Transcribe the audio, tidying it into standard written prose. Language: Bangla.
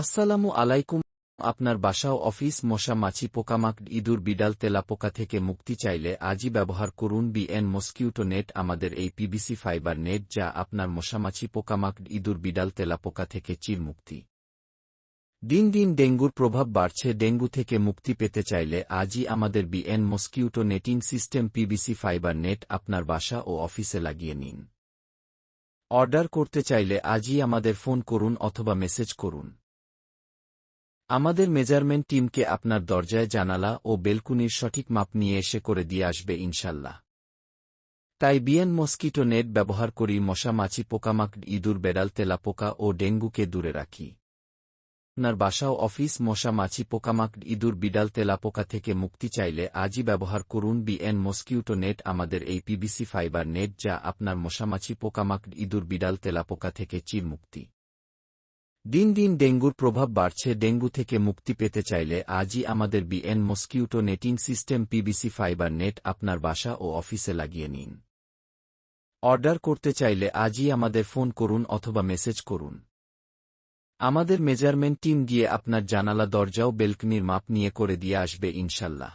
আসসালামু আলাইকুম। আপনার বাসা ও অফিস মশা মাছি পোকামাকড় ইঁদুর বিড়াল তেলাপোকা থেকে মুক্তি চাইলে আজই ব্যবহার করুন বিএন মসকিউটো নেট। আমাদের এই পিভিসি ফাইবার নেট যা আপনার মশামাছি পোকামাকড় ইঁদুর বিড়াল তেলাপোকা থেকে চিরমুক্তি। দিন দিন ডেঙ্গুর প্রভাব বাড়ছে। ডেঙ্গু থেকে মুক্তি পেতে চাইলে আজই আমাদের BN mosquito netting system PVC fibre net আপনার বাসা ও অফিসে লাগিয়ে নিন। অর্ডার করতে চাইলে আজই আমাদের ফোন করুন অথবা মেসেজ করুন। আমাদের মেজারমেন্ট টিমকে আপনার দরজায়, জানালা ও বেলকুনির সঠিক মাপ নিয়ে এসে করে দিয়ে আসবে ইনশাল্লাহ। তাই বিএন মসকিটো নেট ব্যবহার করি, মশা মাছি পোকামাকড় ইঁদুর বেড়াল তেলাপোকা ও ডেঙ্গুকে দূরে রাখি। আপনার বাসা ও অফিস মশা মাছি পোকামাকড় ইঁদুর বিড়াল তেলাপোকা থেকে মুক্তি চাইলে আজই ব্যবহার করুন বিএন মসকিউটো নেট। আমাদের এই পিভিসি ফাইবার নেট যা আপনার মশামাছি পোকামাকড় ইঁদুর বিড়াল তেলাপোকা থেকে চিরমুক্তি। দিন দিন ডেঙ্গুর প্রভাব বাড়ছে। ডেঙ্গু থেকে মুক্তি পেতে চাইলে আজই আমাদের BN mosquito netting system PVC fibre net আপনার বাসা ও অফিসে লাগিয়ে নিন। অর্ডার করতে চাইলে আজই আমাদের ফোন করুন অথবা মেসেজ করুন। আমাদের মেজারমেন্ট টিম গিয়ে আপনার জানালা, দরজা ও বেলকনির মাপ নিয়ে করে দিয়ে আসবে ইনশাল্লাহ।